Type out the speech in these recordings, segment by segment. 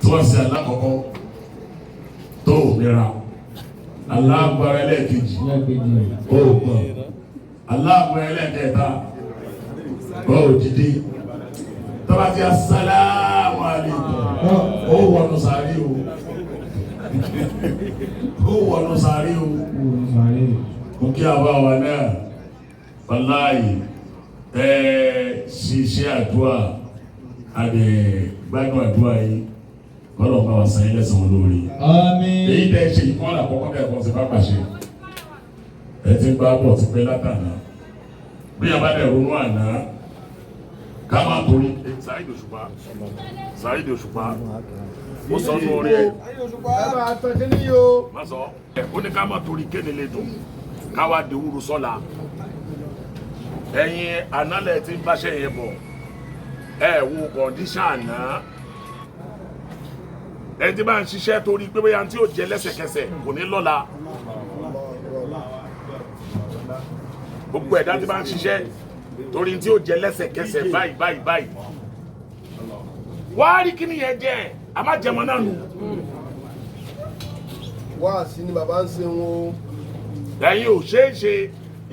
tí wọ́n ṣe alákọ̀ọ́kọ́ tó mìíràn aláàgbára ẹlẹ́ẹ̀kejì ó gbọ́ aláàgbára ẹlẹ́ẹ̀kẹta ó dìde tọ́ba ti assalamu alaikum ó wọnú sàárì o ó wọnú sàárì o kò kí àwa wà náà wàláyé ṣiṣẹ́ àdúrà àdè gbádùn àdúrà yìí kọ́lọ̀ bá wa sàn ilẹ̀ sàn lórí. Àmín. Èyí tẹ́ ṣe ìkọ́lá àkọ́kọ́ tẹ́ ẹ̀kọ́ sí pápá ṣe. Ẹ ti ń bá bọ̀ ti pẹ́ látàná. Bí a bá dẹ̀ ronú àná, ká máa torí. Saheed Òṣùpá. Saheed Òṣùpá. Ó sọ ní orí ẹ̀. Ẹ máa tọ́ sí ní yìí o. Má sọ. Ó ní ká máa torí kéde lè dùn. Ká wá di wúru sọ́la. Ẹ̀yin ànálẹ̀ tí ń báṣẹ́ yẹn bọ̀. Ẹ wo kọ̀ǹdíṣàn àná. Ẹni tí bá ń ṣiṣẹ́ torí pé bóyá tí ó jẹ lẹ́sẹ̀kẹsẹ̀ kò ní lọ́la. Gbogbo ẹ̀dá tí bá ń ṣiṣẹ́ torí tí ó jẹ lẹ́sẹ̀kẹsẹ̀ báyìí. Wá rí kí nìyẹn jẹ́ a má jẹmọ náà nù. Wá sí ni bàbá ń ṣe wọn. Ẹ̀yin ò ṣeé ṣe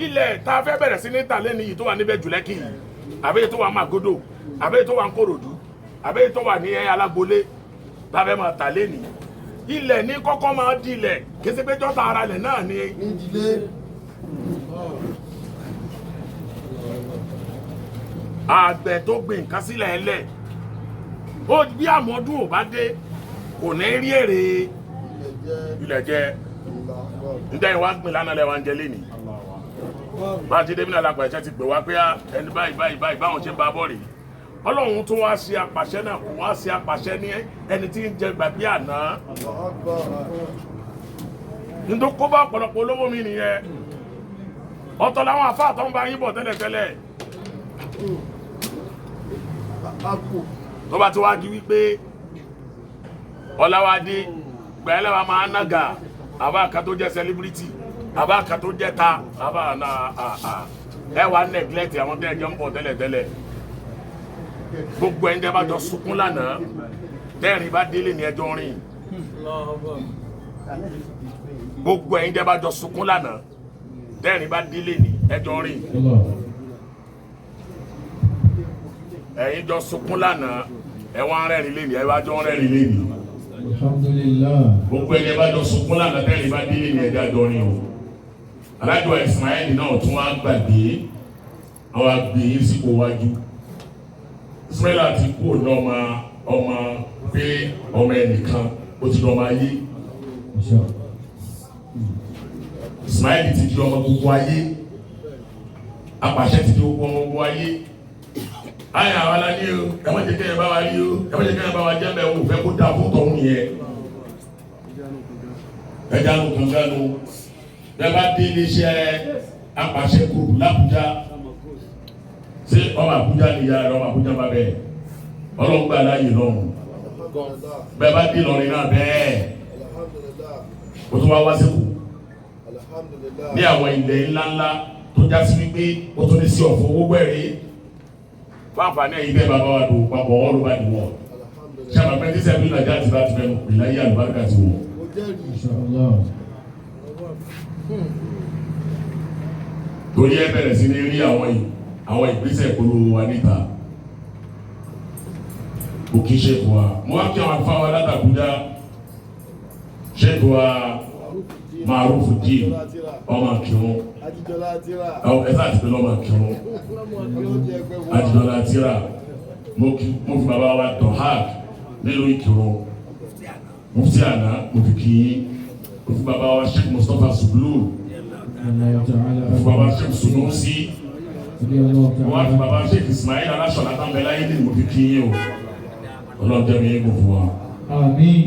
ilẹ̀ tá a fẹ́ bẹ̀rẹ̀ sí ní tàlẹ́ nìyí tó wà níbẹ̀ jùlẹ́kì yìí àbẹ́yẹ tó wà Màgódò àbẹ́yẹ tó wà Nkòròdú àbẹ́yẹ tó wà ní Alágbolé bàbá máa tà lé ní ilẹ̀ ní kọ́kọ́ máa di ilẹ̀ kése pé jọ́ta ara lẹ̀ náà ni. Ìdílé. Àgbẹ̀ tó gbìn nǹkan sílẹ̀ ẹlẹ̀ ó bí àmọ́dún ò bá dé kò ní rí èrè ilẹ̀ jẹ níta ìwà gbìn lánàá lẹ́wà ń jẹ lé ní. bá a ti débi náà lápá ẹ̀ṣẹ́ ti pè wá pé ẹni báyìí báwọn ṣe ń bá bọ́ rèé. Ọlọ́run tó wá sí apàṣẹ náà kò wá sí apàṣẹ ní ẹni tí ń jẹ gbàgbé àná. Nítorí kó bá ọ̀pọ̀lọpọ̀ olówó mi nìyẹn. Ọ̀tọ̀ làwọn àfáà tó ń bá yín bọ̀ tẹ́lẹ̀tẹ́lẹ̀. Tó bá ti wá di wípé Ọláwádé gbẹ̀ẹ́lẹ́ wa máa nága àbá kan tó jẹ́ celebrity àbá kan tó jẹ́ ta àbá náà ẹ wá neglect àwọn tẹ́ ẹ jọ ń bọ̀ tẹ́lẹ̀tẹ́lẹ̀. Gbogbo ẹni tẹ́ bá jọ sunkún lánàá tẹ́rìn bá délé ní ẹjọ́ rìn. Gbogbo ẹni tẹ́ bá jọ sunkún lánàá tẹ́rìn bá délé ní ẹjọ́ rìn. Ẹ̀yin jọ sunkún lánàá ẹ wá rẹ́rìn lé ní ẹ wá jọ rẹ́rìn lé ní. Alhamdulillah. Gbogbo ẹni bá jọ sunkún lánàá tẹ́rìn bá délé ní ẹjọ́ rìn o. Alájọ Ismail náà tún wá gbàgbé àwọn àgbè yìí sípò wájú. Ismaila ti kú ọmọ pé ọmọ ẹnìkan ó ti lọ́mọ ayé. Ismaili ti di ọmọ gbogbo ayé. Apàṣẹ ti di ọmọ gbogbo ayé. Ayé àwọn aládé o, ẹ má jẹ́ kẹ́yẹ bá wa rí o, ẹ má jẹ́ kẹ́yẹ bá wa jẹ́ bẹ́ẹ̀ o, fẹ́ kó dáa fún tọ̀hún yẹn. Ẹ jánu kankan nu, bẹ́ẹ̀ bá dé iléeṣẹ́ apàṣẹ kúrò l'Àbújá. Ṣé ọmọ Àbújá ni ìyá rẹ ọmọ Àbújá bá bẹ́ẹ̀ Ọlọ́run gbà láàyè lọ́rùn bẹ́ẹ̀ bá dé lọ́rin náà bẹ́ẹ̀ o tún wá sẹ́kù ní àwọn ilẹ̀ ńláńlá tó já sí wípé o tún ní sí ọ̀fọ̀ owó gbẹ̀rẹ̀ fáfàní ẹ̀yìn bẹ́ẹ̀ bàbá wa dùn papọ̀ all over the world ṣé àbàpẹ́ tí sẹ́mi nàìjíríà ti bá ti fẹ́ pè láyé àlùbáríkà ti wọ̀. Torí ẹ bẹ̀rẹ̀ sí ní rí àwọn ìgbésẹ̀ polówó wa níta kò kí ṣèkò wa mo wá kí àwọn afáwa látàkúndá ṣèkò wa Màrúfù dín ọmọ kírun ẹ̀sà àti pẹ̀lú ọmọ kírun àdìdọ́lá tíra mo fi bàbá wa Tohad nílùú Ìkírun mufti àná mo fi kí mo fi bàbá wa Sheikh Mustapha Sublur mo fi bàbá Sheikh Sunusi wọ́n fi bàbá Sheikh Ismail aláṣọ̀lá tàbí láyé ní mo fi kí yín o ọlọ́dẹ mi yín kò fún wa. Àmín.